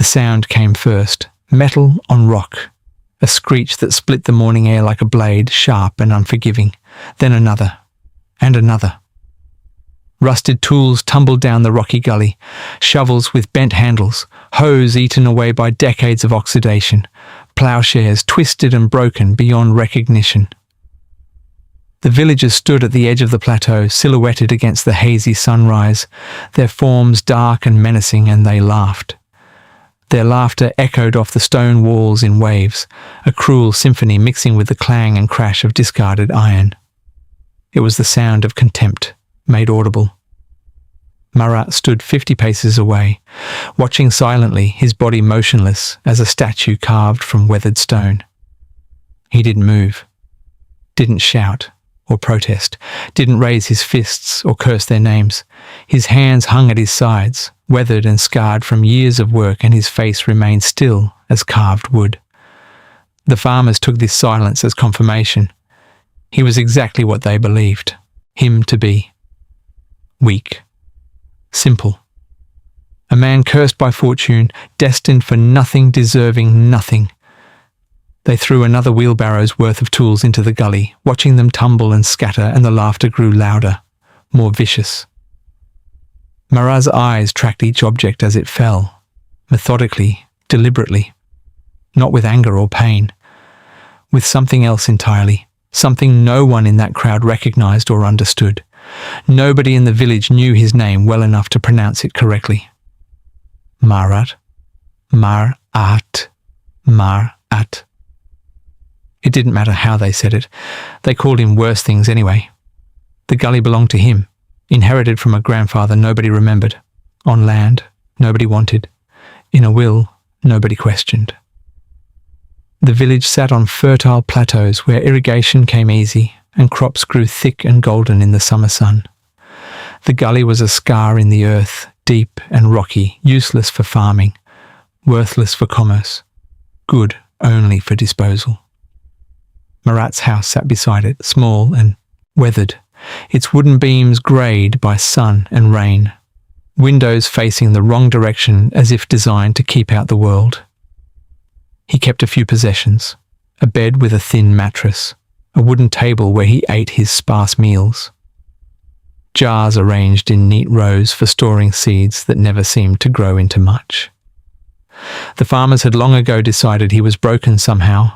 sound came first, metal on rock, a screech that split the morning air like a blade, sharp and unforgiving, then another, and another. Rusted tools tumbled down the rocky gully, shovels with bent handles, hoes eaten away by decades of oxidation, ploughshares twisted and broken beyond recognition. The villagers stood at the edge of the plateau, silhouetted against the hazy sunrise, their forms dark and menacing, and they laughed. Their laughter echoed off the stone walls in waves, a cruel symphony mixing with the clang and crash of discarded iron. It was the sound of contempt, made audible. Marat stood 50 paces away, watching silently, his body motionless as a statue carved from weathered stone. He didn't move, didn't shout or protest, didn't raise his fists or curse their names. His hands hung at his sides, weathered and scarred from years of work, and his face remained still as carved wood. The farmers took this silence as confirmation. He was exactly what they believed him to be. Weak. Simple. A man cursed by fortune, destined for nothing, deserving nothing. They threw another wheelbarrow's worth of tools into the gully, watching them tumble and scatter, and the laughter grew louder, more vicious. Marat's eyes tracked each object as it fell, methodically, deliberately, not with anger or pain, with something else entirely, something no one in that crowd recognized or understood. Nobody in the village knew his name well enough to pronounce it correctly. Marat. Marat. Marat. It didn't matter how they said it. They called him worse things anyway. The gully belonged to him, inherited from a grandfather nobody remembered, on land nobody wanted, in a will nobody questioned. The village sat on fertile plateaus where irrigation came easy and crops grew thick and golden in the summer sun. The gully was a scar in the earth, deep and rocky, useless for farming, worthless for commerce, good only for disposal. Marat's house sat beside it, small and weathered, its wooden beams greyed by sun and rain, windows facing the wrong direction as if designed to keep out the world. He kept a few possessions, a bed with a thin mattress, a wooden table where he ate his sparse meals, jars arranged in neat rows for storing seeds that never seemed to grow into much. The farmers had long ago decided he was broken somehow,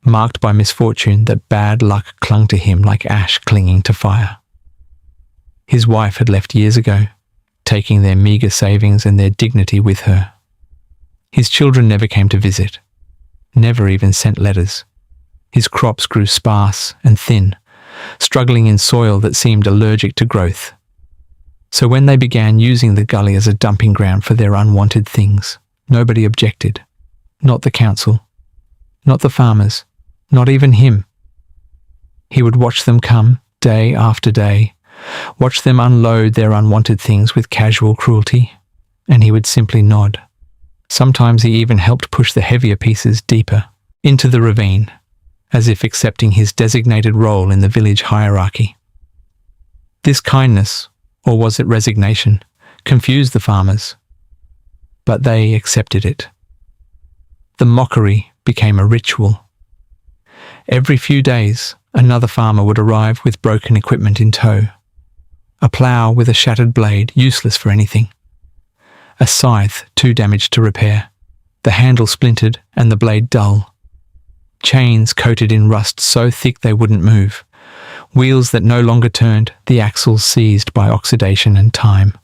marked by misfortune, that bad luck clung to him like ash clinging to fire. His wife had left years ago, taking their meagre savings and their dignity with her. His children never came to visit, never even sent letters. His crops grew sparse and thin, struggling in soil that seemed allergic to growth. So when they began using the gully as a dumping ground for their unwanted things, nobody objected. Not the council, not the farmers, not even him. He would watch them come, day after day, watch them unload their unwanted things with casual cruelty, and he would simply nod. Sometimes he even helped push the heavier pieces deeper, into the ravine, as if accepting his designated role in the village hierarchy. This kindness, or was it resignation, confused the farmers, but they accepted it. The mockery became a ritual. Every few days, another farmer would arrive with broken equipment in tow. A plough with a shattered blade, useless for anything. A scythe too damaged to repair, the handle splintered and the blade dull. Chains coated in rust so thick they wouldn't move. Wheels that no longer turned, the axles seized by oxidation and time.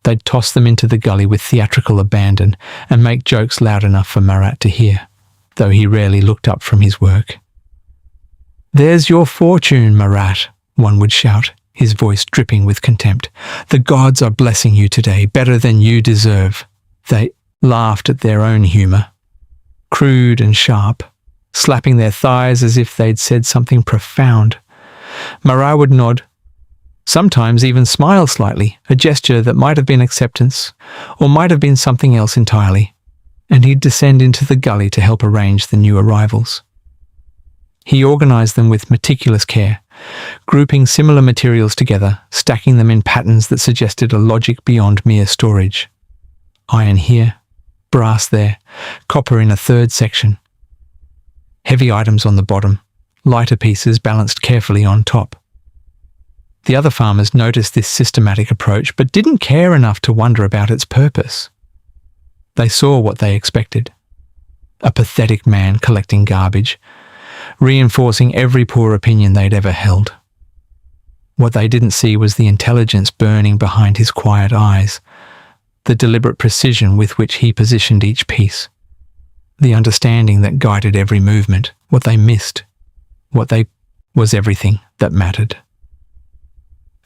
They'd toss them into the gully with theatrical abandon and make jokes loud enough for Marat to hear, though he rarely looked up from his work. "There's your fortune, Marat," one would shout, his voice dripping with contempt. "The gods are blessing you today, better than you deserve." They laughed at their own humour, crude and sharp, slapping their thighs as if they'd said something profound. Marat would nod, sometimes even smile slightly, a gesture that might have been acceptance, or might have been something else entirely, and he'd descend into the gully to help arrange the new arrivals. He organised them with meticulous care, grouping similar materials together, stacking them in patterns that suggested a logic beyond mere storage. Iron here, brass there, copper in a third section. Heavy items on the bottom, lighter pieces balanced carefully on top. The other farmers noticed this systematic approach but didn't care enough to wonder about its purpose. They saw what they expected. A pathetic man collecting garbage, reinforcing every poor opinion they'd ever held. What they didn't see was the intelligence burning behind his quiet eyes, the deliberate precision with which he positioned each piece, the understanding that guided every movement. What they missed, was everything that mattered.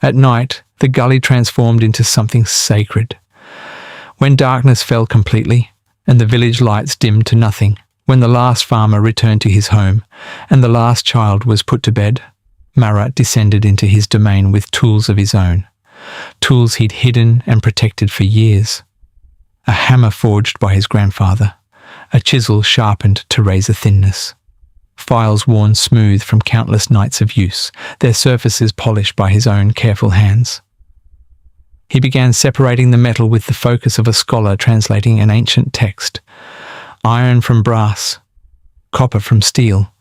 At night, the gully transformed into something sacred. When darkness fell completely, and the village lights dimmed to nothing, when the last farmer returned to his home, and the last child was put to bed, Marat descended into his domain with tools of his own, tools he'd hidden and protected for years. A hammer forged by his grandfather, a chisel sharpened to razor thinness, files worn smooth from countless nights of use, their surfaces polished by his own careful hands. He began separating the metal with the focus of a scholar translating an ancient text. Iron from brass, copper from steel,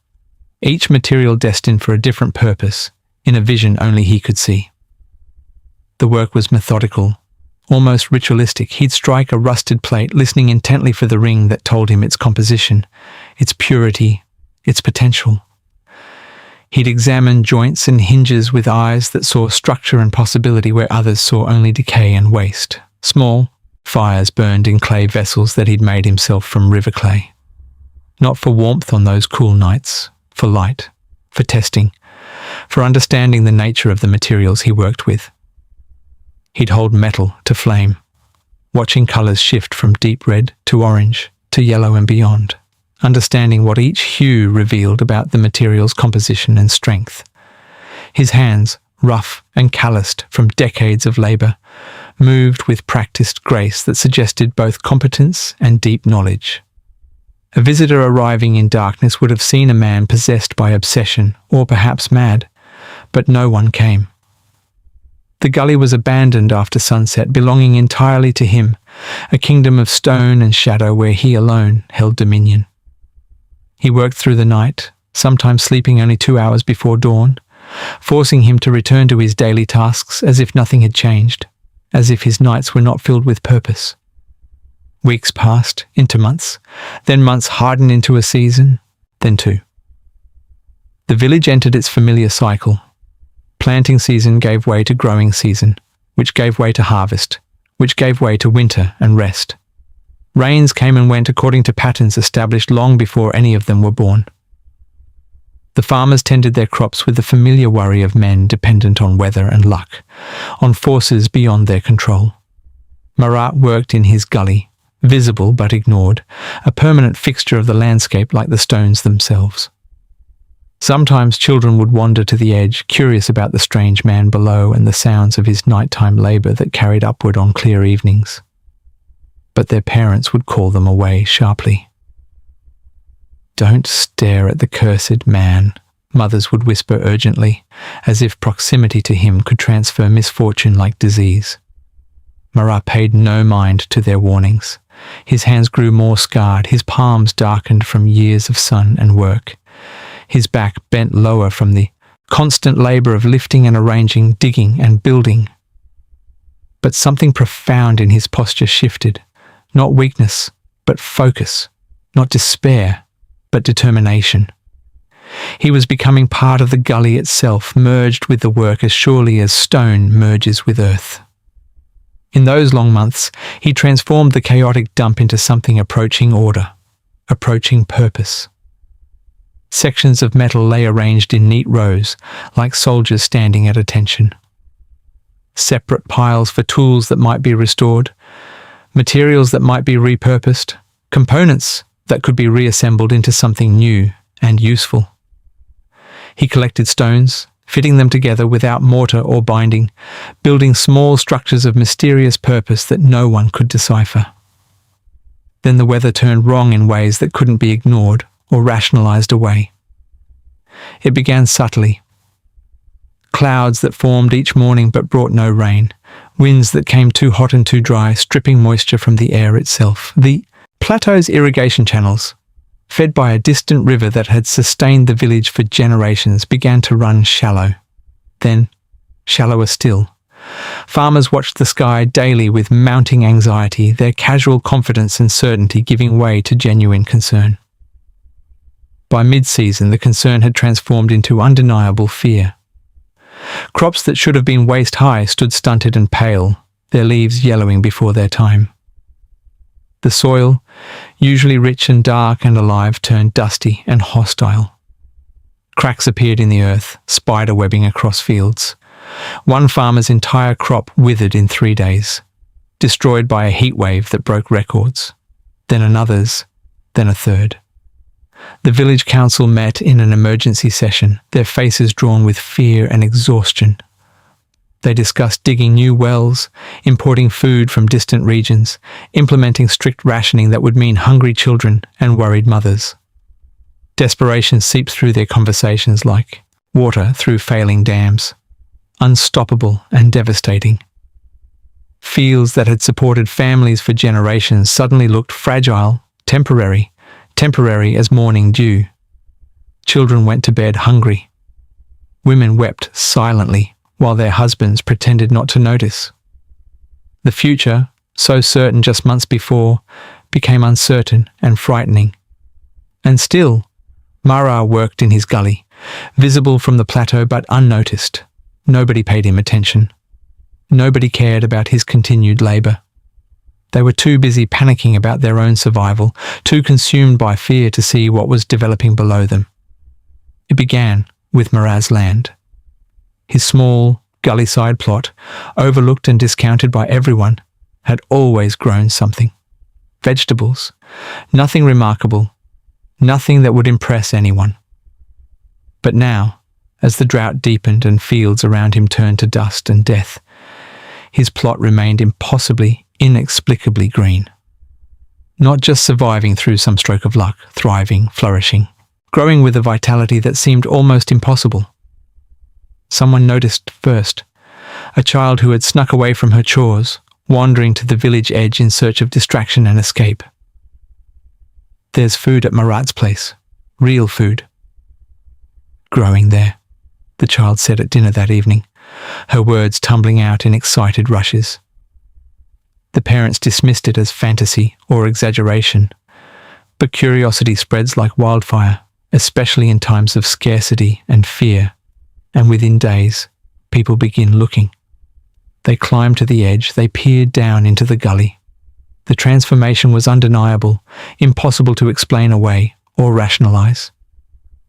each material destined for a different purpose, in a vision only he could see. The work was methodical, almost ritualistic. He'd strike a rusted plate, listening intently for the ring that told him its composition, its purity, its potential. He'd examine joints and hinges with eyes that saw structure and possibility where others saw only decay and waste. Small fires burned in clay vessels that he'd made himself from river clay. Not for warmth on those cool nights, for light, for testing, for understanding the nature of the materials he worked with. He'd hold metal to flame, watching colours shift from deep red to orange to yellow and beyond, understanding what each hue revealed about the material's composition and strength. His hands, rough and calloused from decades of labour, moved with practised grace that suggested both competence and deep knowledge. A visitor arriving in darkness would have seen a man possessed by obsession, or perhaps mad, but no one came. The gully was abandoned after sunset, belonging entirely to him, a kingdom of stone and shadow where he alone held dominion. He worked through the night, sometimes sleeping only 2 hours before dawn, forcing him to return to his daily tasks as if nothing had changed, as if his nights were not filled with purpose. Weeks passed into months, then months hardened into a season, then 2. The village entered its familiar cycle. Planting season gave way to growing season, which gave way to harvest, which gave way to winter and rest. Rains came and went according to patterns established long before any of them were born. The farmers tended their crops with the familiar worry of men dependent on weather and luck, on forces beyond their control. Marat worked in his gully, visible but ignored, a permanent fixture of the landscape like the stones themselves. Sometimes children would wander to the edge, curious about the strange man below and the sounds of his nighttime labour that carried upward on clear evenings. But their parents would call them away sharply. "Don't stare at the cursed man," mothers would whisper urgently, as if proximity to him could transfer misfortune like disease. Marat paid no mind to their warnings. His hands grew more scarred, his palms darkened from years of sun and work. His back bent lower from the constant labour of lifting and arranging, digging and building. But something profound in his posture shifted. Not weakness, but focus. Not despair, but determination. He was becoming part of the gully itself, merged with the work as surely as stone merges with earth. In those long months, he transformed the chaotic dump into something approaching order, approaching purpose. Sections of metal lay arranged in neat rows, like soldiers standing at attention. Separate piles for tools that might be restored, materials that might be repurposed, components that could be reassembled into something new and useful. He collected stones, fitting them together without mortar or binding, building small structures of mysterious purpose that no one could decipher. Then the weather turned wrong in ways that couldn't be ignored or rationalized away. It began subtly. Clouds that formed each morning but brought no rain, winds that came too hot and too dry, stripping moisture from the air itself. The Plateau's irrigation channels, fed by a distant river that had sustained the village for generations, began to run shallow. Then, shallower still. Farmers watched the sky daily with mounting anxiety, their casual confidence and certainty giving way to genuine concern. By mid-season, the concern had transformed into undeniable fear. Crops that should have been waist-high stood stunted and pale, their leaves yellowing before their time. The soil, usually rich and dark and alive, turned dusty and hostile. Cracks appeared in the earth, spider webbing across fields. One farmer's entire crop withered in 3 days, destroyed by a heat wave that broke records. Then another's, then a third. The village council met in an emergency session, their faces drawn with fear and exhaustion. They discussed digging new wells, importing food from distant regions, implementing strict rationing that would mean hungry children and worried mothers. Desperation seeped through their conversations like water through failing dams, unstoppable and devastating. Fields that had supported families for generations suddenly looked fragile, temporary as morning dew. Children went to bed hungry. Women wept silently while their husbands pretended not to notice. The future, so certain just months before, became uncertain and frightening. And still, Marat worked in his gully, visible from the plateau but unnoticed. Nobody paid him attention. Nobody cared about his continued labour. They were too busy panicking about their own survival, too consumed by fear to see what was developing below them. It began with Marat's land. His small, gully-side plot, overlooked and discounted by everyone, had always grown something. Vegetables. Nothing remarkable. Nothing that would impress anyone. But now, as the drought deepened and fields around him turned to dust and death, his plot remained impossibly, inexplicably green. Not just surviving through some stroke of luck, thriving, flourishing, growing with a vitality that seemed almost impossible. Someone noticed first, a child who had snuck away from her chores, wandering to the village edge in search of distraction and escape. There's food at Marat's place, real food. Growing there, the child said at dinner that evening, her words tumbling out in excited rushes. The parents dismissed it as fantasy or exaggeration, but curiosity spreads like wildfire, especially in times of scarcity and fear, and within days, people begin looking. They climbed to the edge, they peered down into the gully. The transformation was undeniable, impossible to explain away or rationalize.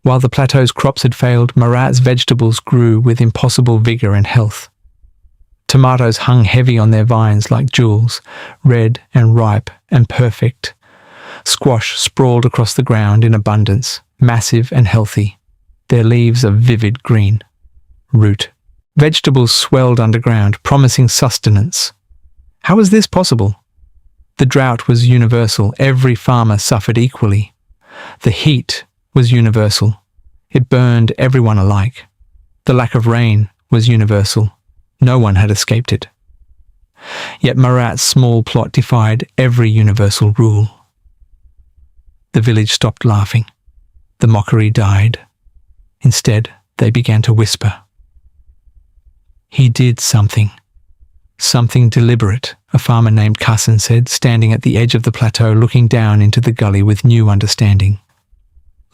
While the plateau's crops had failed, Marat's vegetables grew with impossible vigor and health. Tomatoes hung heavy on their vines like jewels, red and ripe and perfect. Squash sprawled across the ground in abundance, massive and healthy, their leaves a vivid green. Root. Vegetables swelled underground, promising sustenance. How was this possible? The drought was universal. Every farmer suffered equally. The heat was universal. It burned everyone alike. The lack of rain was universal. No one had escaped it. Yet Marat's small plot defied every universal rule. The village stopped laughing. The mockery died. Instead, they began to whisper. He did something. Something deliberate, a farmer named Kassan said, standing at the edge of the plateau looking down into the gully with new understanding.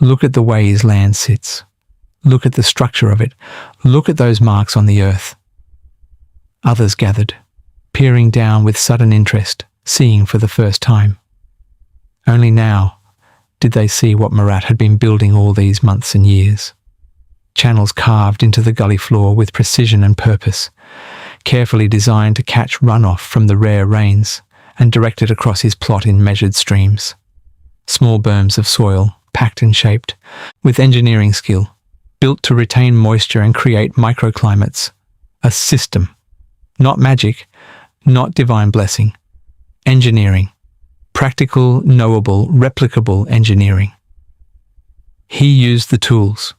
Look at the way his land sits. Look at the structure of it. Look at those marks on the earth. Others gathered, peering down with sudden interest, seeing for the first time. Only now did they see what Marat had been building all these months and years. Channels carved into the gully floor with precision and purpose, carefully designed to catch runoff from the rare rains and directed across his plot in measured streams. Small berms of soil, packed and shaped, with engineering skill, built to retain moisture and create microclimates. A system. Not magic, not divine blessing. Engineering. Practical, knowable, replicable engineering. He used the tools,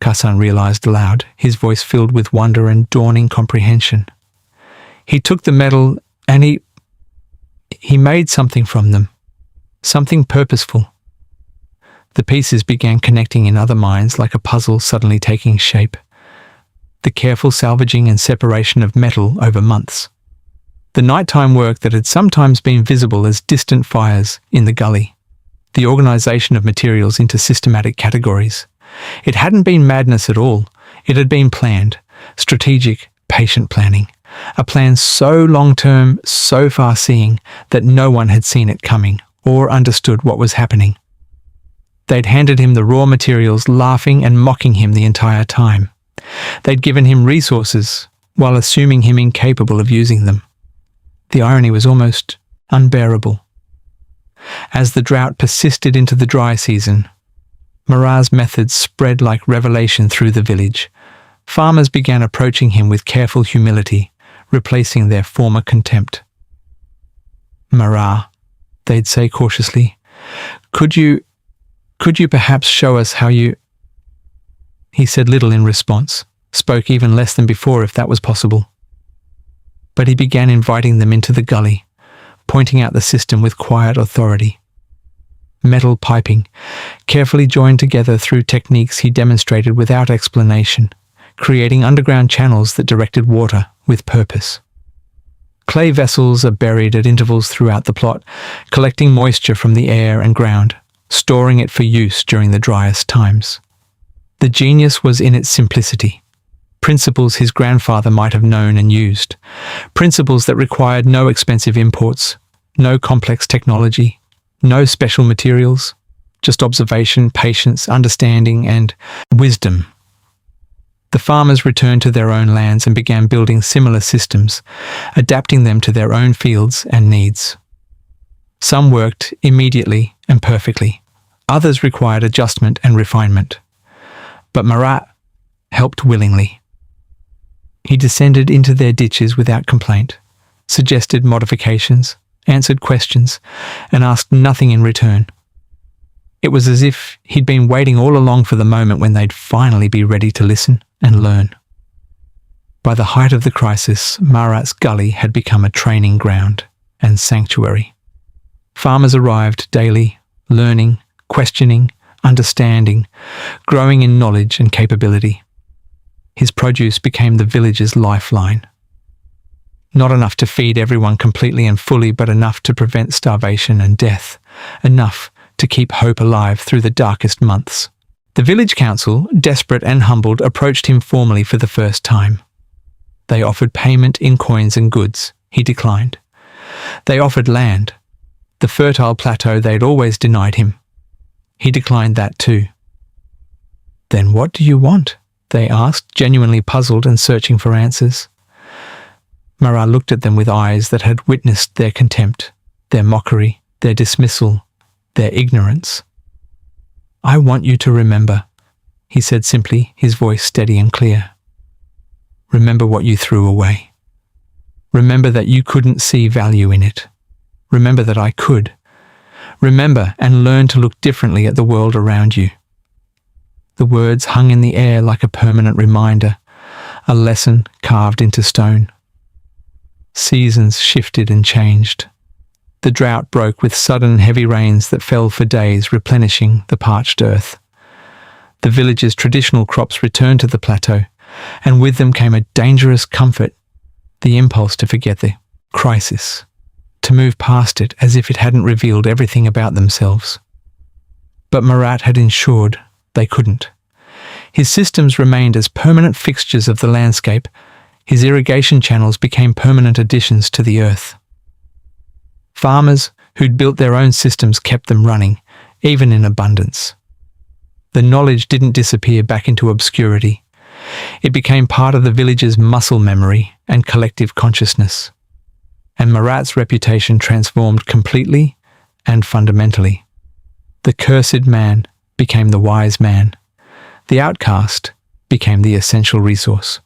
Kassan realized aloud, his voice filled with wonder and dawning comprehension. He took the metal and he made something from them. something purposeful. The pieces began connecting in other minds like a puzzle suddenly taking shape. The careful salvaging and separation of metal over months. The nighttime work that had sometimes been visible as distant fires in the gully. The organization of materials into systematic categories. It hadn't been madness at all. It had been planned, strategic, patient planning. A plan so long-term, so far-seeing, that no one had seen it coming or understood what was happening. They'd handed him the raw materials, laughing and mocking him the entire time. They'd given him resources while assuming him incapable of using them. The irony was almost unbearable. As the drought persisted into the dry season, Marat's methods spread like revelation through the village. Farmers began approaching him with careful humility, replacing their former contempt. "Marat," they'd say cautiously, Could you perhaps show us how you—" He said little in response, spoke even less than before if that was possible. But he began inviting them into the gully, pointing out the system with quiet authority. Metal piping, carefully joined together through techniques he demonstrated without explanation, creating underground channels that directed water with purpose. Clay vessels are buried at intervals throughout the plot, collecting moisture from the air and ground, storing it for use during the driest times. The genius was in its simplicity. Principles his grandfather might have known and used. Principles that required no expensive imports, no complex technology, no special materials, just observation, patience, understanding, and wisdom. The farmers returned to their own lands and began building similar systems, adapting them to their own fields and needs. Some worked immediately and perfectly. Others required adjustment and refinement. But Marat helped willingly. He descended into their ditches without complaint, suggested modifications, answered questions, and asked nothing in return. It was as if he'd been waiting all along for the moment when they'd finally be ready to listen and learn. By the height of the crisis, Marat's Gully had become a training ground and sanctuary. Farmers arrived daily, learning, questioning, understanding, growing in knowledge and capability. His produce became the village's lifeline. Not enough to feed everyone completely and fully, but enough to prevent starvation and death, enough to keep hope alive through the darkest months. The village council, desperate and humbled, approached him formally for the first time. They offered payment in coins and goods. He declined. They offered land, the fertile plateau they'd always denied him. He declined that too. "Then what do you want?" they asked, genuinely puzzled and searching for answers. Marat looked at them with eyes that had witnessed their contempt, their mockery, their dismissal, their ignorance. "I want you to remember," he said simply, his voice steady and clear. "Remember what you threw away. Remember that you couldn't see value in it. Remember that I could. Remember and learn to look differently at the world around you." The words hung in the air like a permanent reminder, a lesson carved into stone. Seasons shifted and changed. The drought broke with sudden heavy rains that fell for days, replenishing the parched earth. The village's traditional crops returned to the plateau, and with them came a dangerous comfort, the impulse to forget the crisis, to move past it as if it hadn't revealed everything about themselves. But Marat had ensured they couldn't. His systems remained as permanent fixtures of the landscape. His irrigation channels became permanent additions to the earth. Farmers who'd built their own systems kept them running, even in abundance. The knowledge didn't disappear back into obscurity. It became part of the village's muscle memory and collective consciousness. And Marat's reputation transformed completely and fundamentally. The cursed man became the wise man. The outcast became the essential resource.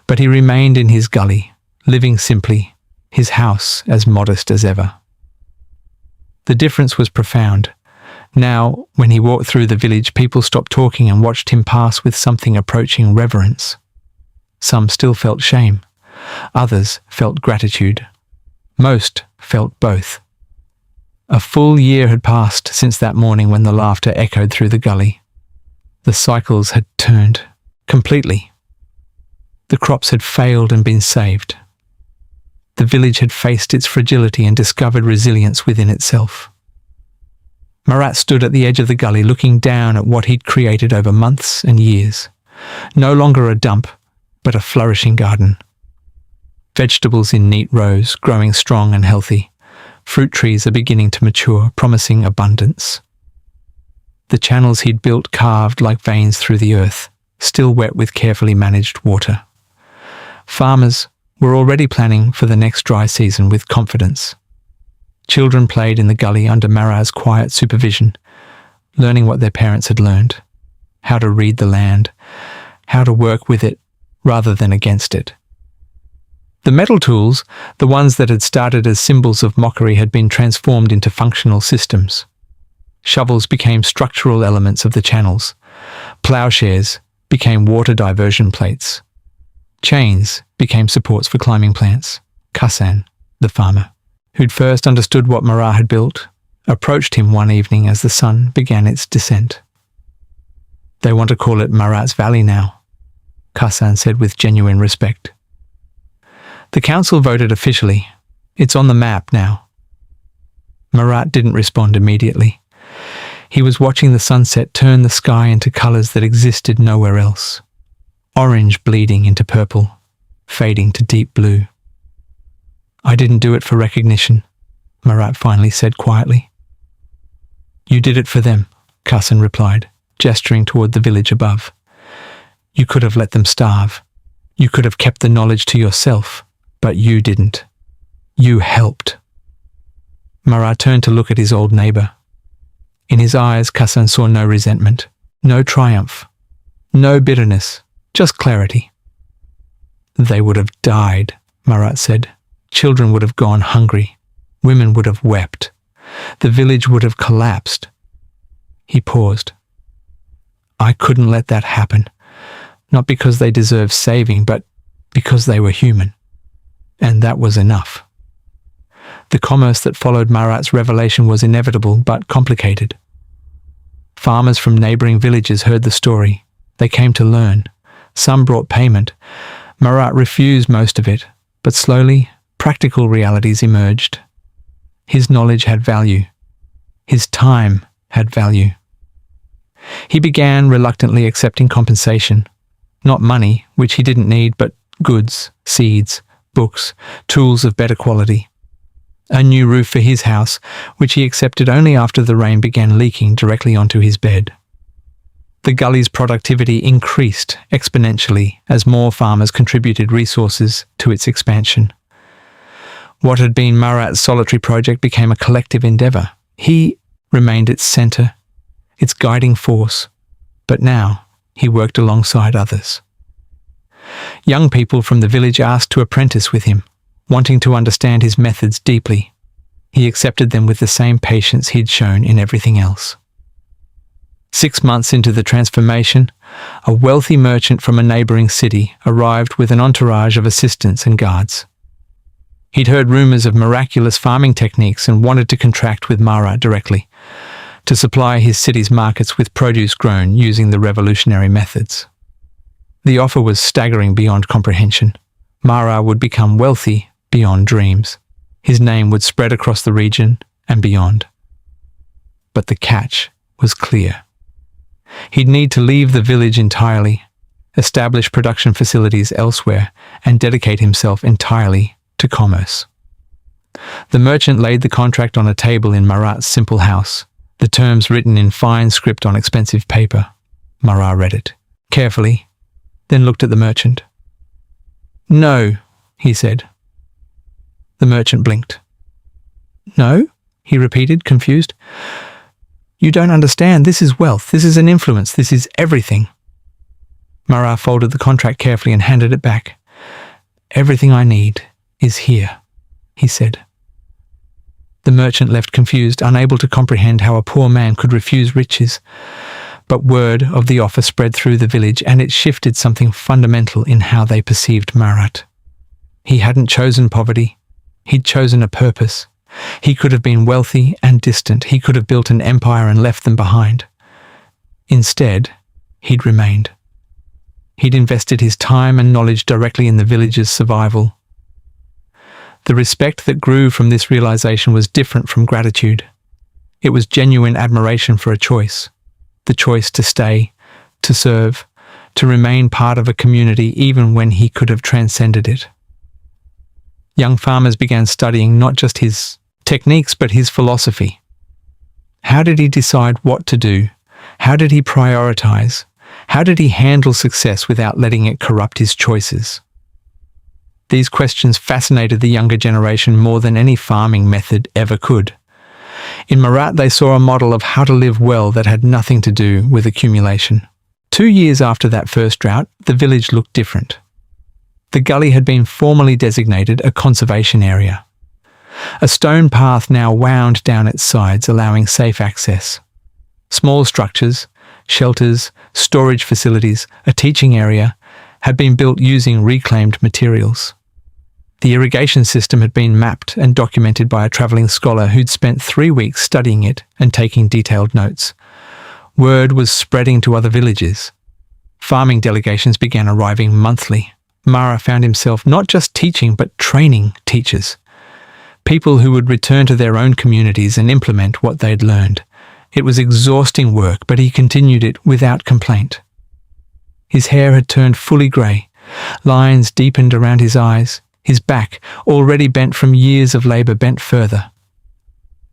But he remained in his gully, living simply, his house as modest as ever. The difference was profound. Now, when he walked through the village, people stopped talking and watched him pass with something approaching reverence. Some still felt shame. Others felt gratitude. Most felt both. A full year had passed since that morning when the laughter echoed through the gully. The cycles had turned completely. The crops had failed and been saved. The village had faced its fragility and discovered resilience within itself. Marat stood at the edge of the gully looking down at what he'd created over months and years. No longer a dump, but a flourishing garden. Vegetables in neat rows, growing strong and healthy. Fruit trees are beginning to mature, promising abundance. The channels he'd built carved like veins through the earth, still wet with carefully managed water. Farmers were already planning for the next dry season with confidence. Children played in the gully under Marat's quiet supervision, learning what their parents had learned, how to read the land, how to work with it rather than against it. The metal tools, the ones that had started as symbols of mockery, had been transformed into functional systems. Shovels became structural elements of the channels. Plowshares became water diversion plates. Chains became supports for climbing plants. Kassan, the farmer, who'd first understood what Marat had built, approached him one evening as the sun began its descent. "They want to call it Marat's Valley now," Kassan said with genuine respect. The council voted officially. "It's on the map now." Marat didn't respond immediately. He was watching the sunset turn the sky into colours that existed nowhere else. Orange bleeding into purple, fading to deep blue. "I didn't do it for recognition," Marat finally said quietly. "You did it for them," Kassan replied, gesturing toward the village above. "You could have let them starve. You could have kept the knowledge to yourself, but you didn't. You helped." Marat turned to look at his old neighbour. In his eyes, Kassan saw no resentment, no triumph, no bitterness, just clarity. "They would have died," Marat said. "Children would have gone hungry. Women would have wept. The village would have collapsed." He paused. "I couldn't let that happen, not because they deserved saving, but because they were human. And that was enough." The commerce that followed Marat's revelation was inevitable but complicated. Farmers from neighbouring villages heard the story. They came to learn. Some brought payment. Marat refused most of it, but slowly, practical realities emerged. His knowledge had value. His time had value. He began reluctantly accepting compensation. Not money, which he didn't need, but goods, seeds, books, tools of better quality. A new roof for his house, which he accepted only after the rain began leaking directly onto his bed. The gully's productivity increased exponentially as more farmers contributed resources to its expansion. What had been Marat's solitary project became a collective endeavour. He remained its centre, its guiding force, but now he worked alongside others. Young people from the village asked to apprentice with him, wanting to understand his methods deeply. He accepted them with the same patience he'd shown in everything else. 6 months into the transformation, a wealthy merchant from a neighbouring city arrived with an entourage of assistants and guards. He'd heard rumours of miraculous farming techniques and wanted to contract with Marat directly, to supply his city's markets with produce grown using the revolutionary methods. The offer was staggering beyond comprehension. Marat would become wealthy beyond dreams. His name would spread across the region and beyond. But the catch was clear. He'd need to leave the village entirely, establish production facilities elsewhere, and dedicate himself entirely to commerce. The merchant laid the contract on a table in Marat's simple house, the terms written in fine script on expensive paper. Marat read it carefully, then looked at the merchant. "No," he said. The merchant blinked. "No?" he repeated, confused. "You don't understand. This is wealth. This is an influence. This is everything." Marat folded the contract carefully and handed it back. "Everything I need is here," he said. The merchant left confused, unable to comprehend how a poor man could refuse riches. But word of the offer spread through the village, and it shifted something fundamental in how they perceived Marat. He hadn't chosen poverty. He'd chosen a purpose, He could have been wealthy and distant. He could have built an empire and left them behind. Instead, he'd remained. He'd invested his time and knowledge directly in the village's survival. The respect that grew from this realization was different from gratitude. It was genuine admiration for a choice. The choice to stay, to serve, to remain part of a community even when he could have transcended it. Young farmers began studying not just his techniques but his philosophy. How did he decide what to do? How did he prioritize? How did he handle success without letting it corrupt his choices? These questions fascinated the younger generation more than any farming method ever could. In Marat, they saw a model of how to live well that had nothing to do with accumulation. 2 years after that first drought, the village looked different. The gully had been formally designated a conservation area. A stone path now wound down its sides, allowing safe access. Small structures, shelters, storage facilities, a teaching area, had been built using reclaimed materials. The irrigation system had been mapped and documented by a travelling scholar who'd spent 3 weeks studying it and taking detailed notes. Word was spreading to other villages. Farming delegations began arriving monthly. Marat found himself not just teaching but training teachers. People who would return to their own communities and implement what they'd learned. It was exhausting work, but he continued it without complaint. His hair had turned fully grey. Lines deepened around his eyes. His back, already bent from years of labour, bent further.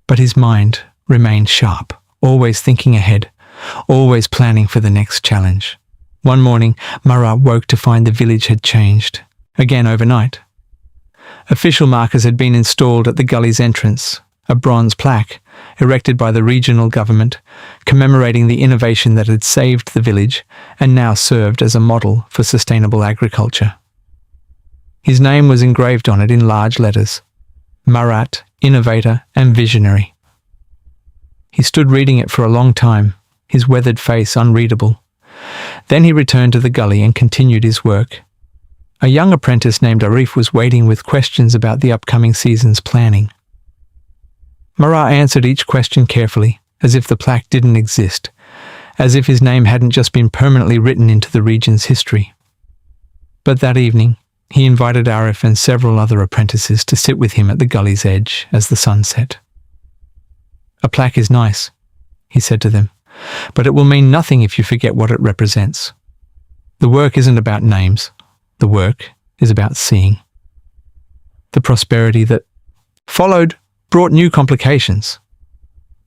But his mind remained sharp, always thinking ahead, always planning for the next challenge. One morning, Marat woke to find the village had changed, again overnight. Official markers had been installed at the gully's entrance, a bronze plaque, erected by the regional government, commemorating the innovation that had saved the village and now served as a model for sustainable agriculture. His name was engraved on it in large letters: Marat, innovator and visionary. He stood reading it for a long time, his weathered face unreadable. Then he returned to the gully and continued his work. A young apprentice named Arif was waiting with questions about the upcoming season's planning. Marat answered each question carefully, as if the plaque didn't exist, as if his name hadn't just been permanently written into the region's history. But that evening, he invited Arif and several other apprentices to sit with him at the gully's edge as the sun set. "A plaque is nice," he said to them, "but it will mean nothing if you forget what it represents. The work isn't about names. The work is about seeing." The prosperity that followed brought new complications.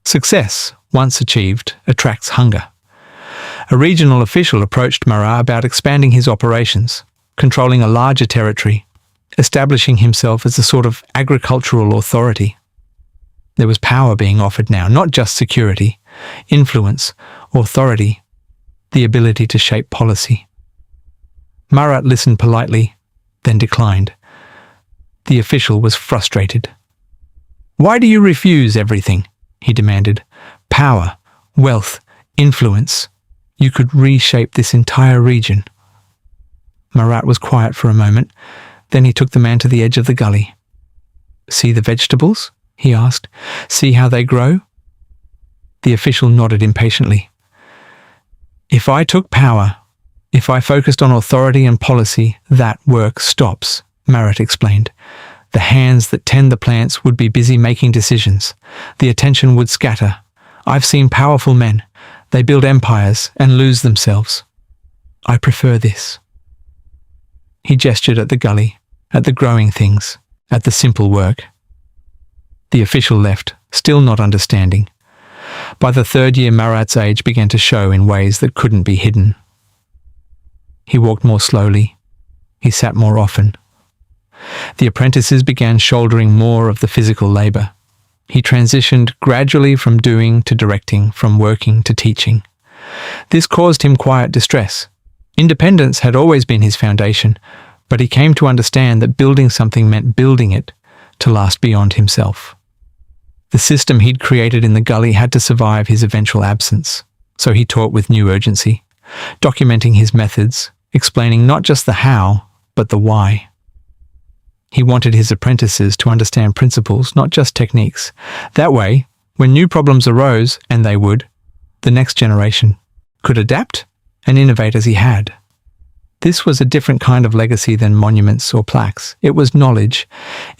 Success, once achieved, attracts hunger. A regional official approached Marat about expanding his operations, controlling a larger territory, establishing himself as a sort of agricultural authority. There was power being offered now, not just security, influence, authority, the ability to shape policy. Marat listened politely, then declined. The official was frustrated. "Why do you refuse everything?" he demanded. "Power, wealth, influence. You could reshape this entire region." Marat was quiet for a moment. Then he took the man to the edge of the gully. "See the vegetables?" he asked. "See how they grow?" The official nodded impatiently. "If I took power, if I focused on authority and policy, that work stops," Marat explained. "The hands that tend the plants would be busy making decisions. The attention would scatter. I've seen powerful men. They build empires and lose themselves. I prefer this." He gestured at the gully, at the growing things, at the simple work. The official left, still not understanding. By the 3rd year, Marat's age began to show in ways that couldn't be hidden. He walked more slowly. He sat more often. The apprentices began shouldering more of the physical labour. He transitioned gradually from doing to directing, from working to teaching. This caused him quiet distress. Independence had always been his foundation, but he came to understand that building something meant building it to last beyond himself. The system he'd created in the gully had to survive his eventual absence, so he taught with new urgency, documenting his methods, explaining not just the how, but the why. He wanted his apprentices to understand principles, not just techniques. That way, when new problems arose, and they would, the next generation could adapt and innovate as he had. This was a different kind of legacy than monuments or plaques. It was knowledge,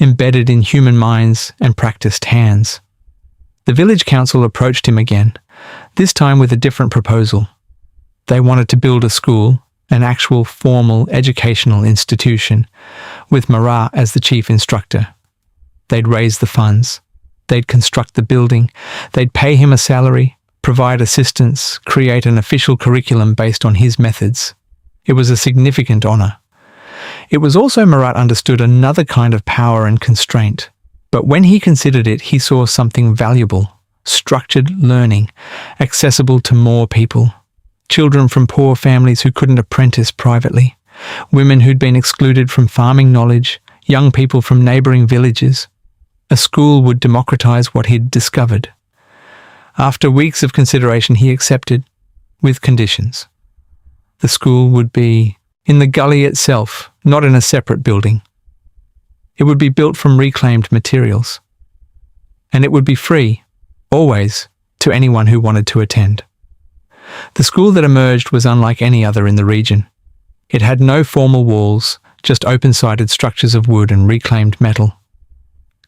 embedded in human minds and practiced hands. The village council approached him again, this time with a different proposal. They wanted to build a school, an actual formal educational institution, with Marat as the chief instructor. They'd raise the funds, they'd construct the building, they'd pay him a salary, provide assistance, create an official curriculum based on his methods. It was a significant honour. It was also, Marat understood, another kind of power and constraint. But when he considered it, he saw something valuable: structured learning, accessible to more people. Children from poor families who couldn't apprentice privately, women who'd been excluded from farming knowledge, young people from neighbouring villages. A school would democratise what he'd discovered. After weeks of consideration, he accepted, with conditions. The school would be in the gully itself, not in a separate building. It would be built from reclaimed materials. And it would be free, always, to anyone who wanted to attend. The school that emerged was unlike any other in the region. It had no formal walls, just open-sided structures of wood and reclaimed metal.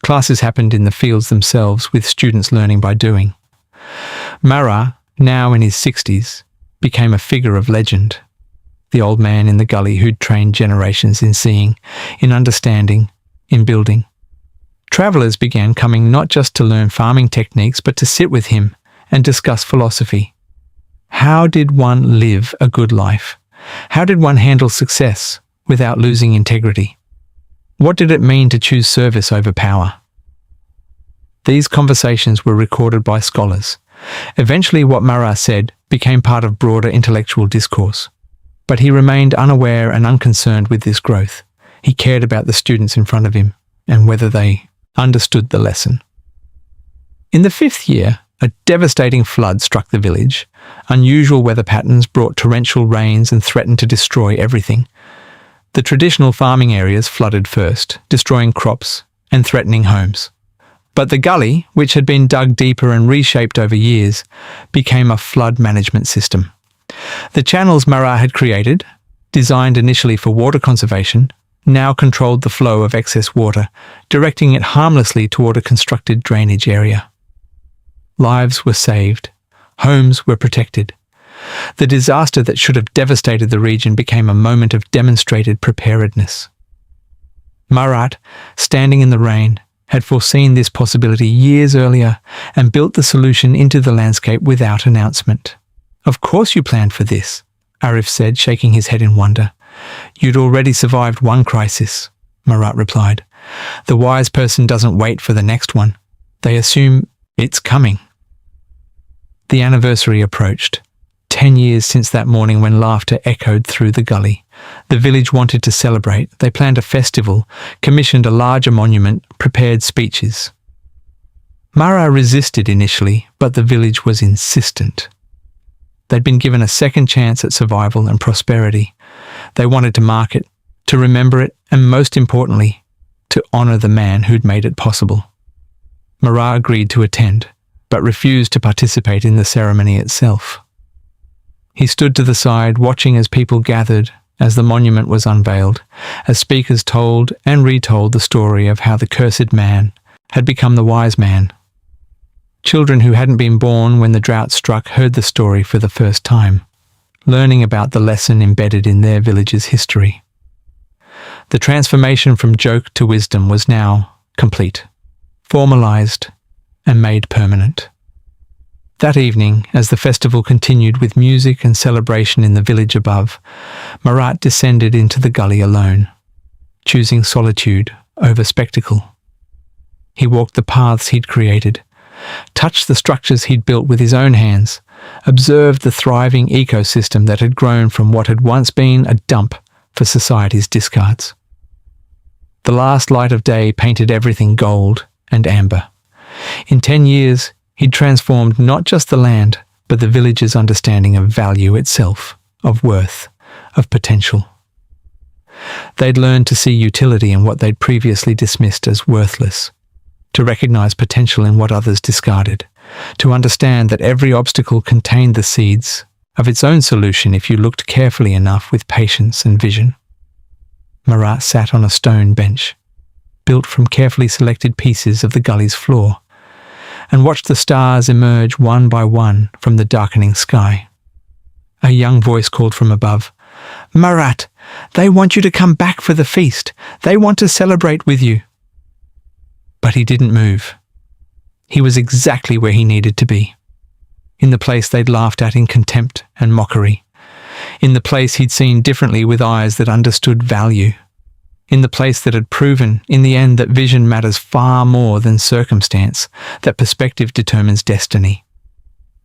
Classes happened in the fields themselves, with students learning by doing. Marat, now in his 60s, became a figure of legend. The old man in the gully who'd trained generations in seeing, in understanding, in building. Travellers began coming not just to learn farming techniques, but to sit with him and discuss philosophy. How did one live a good life? How did one handle success without losing integrity? What did it mean to choose service over power? These conversations were recorded by scholars. Eventually, what Marat said became part of broader intellectual discourse. But he remained unaware and unconcerned with this growth. He cared about the students in front of him and whether they understood the lesson. In the 5th year, a devastating flood struck the village. Unusual weather patterns brought torrential rains and threatened to destroy everything. The traditional farming areas flooded first, destroying crops and threatening homes. But the gully, which had been dug deeper and reshaped over years, became a flood management system. The channels Marat had created, designed initially for water conservation, now controlled the flow of excess water, directing it harmlessly toward a constructed drainage area. Lives were saved. Homes were protected. The disaster that should have devastated the region became a moment of demonstrated preparedness. Marat, standing in the rain, had foreseen this possibility years earlier and built the solution into the landscape without announcement. "Of course you planned for this," Arif said, shaking his head in wonder. "You'd already survived one crisis," Marat replied. "The wise person doesn't wait for the next one. They assume it's coming." The anniversary approached. 10 years since that morning when laughter echoed through the gully. The village wanted to celebrate. They planned a festival, commissioned a larger monument, prepared speeches. Marat resisted initially, but the village was insistent. They'd been given a second chance at survival and prosperity. They wanted to mark it, to remember it, and most importantly, to honour the man who'd made it possible. Marat agreed to attend, but refused to participate in the ceremony itself. He stood to the side, watching as people gathered, as the monument was unveiled, as speakers told and retold the story of how the cursed man had become the wise man. Children who hadn't been born when the drought struck heard the story for the first time, learning about the lesson embedded in their village's history. The transformation from joke to wisdom was now complete, formalized, and made permanent. That evening, as the festival continued with music and celebration in the village above, Marat descended into the gully alone, choosing solitude over spectacle. He walked the paths he'd created, touched the structures he'd built with his own hands, observed the thriving ecosystem that had grown from what had once been a dump for society's discards. The last light of day painted everything gold and amber. In 10 years, he'd transformed not just the land, but the village's understanding of value itself, of worth, of potential. They'd learned to see utility in what they'd previously dismissed as worthless, to recognize potential in what others discarded, to understand that every obstacle contained the seeds of its own solution if you looked carefully enough with patience and vision. Marat sat on a stone bench, built from carefully selected pieces of the gully's floor, and watched the stars emerge one by one from the darkening sky. A young voice called from above, "Marat, they want you to come back for the feast. They want to celebrate with you." But he didn't move. He was exactly where he needed to be, in the place they'd laughed at in contempt and mockery, in the place he'd seen differently with eyes that understood value, in the place that had proven, in the end, that vision matters far more than circumstance, that perspective determines destiny.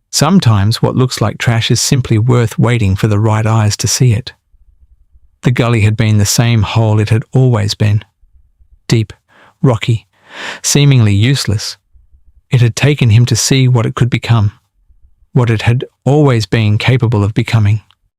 Sometimes what looks like trash is simply worth waiting for the right eyes to see it. The gully had been the same hole it had always been. Deep, rocky, seemingly useless. It had taken him to see what it could become, what it had always been capable of becoming.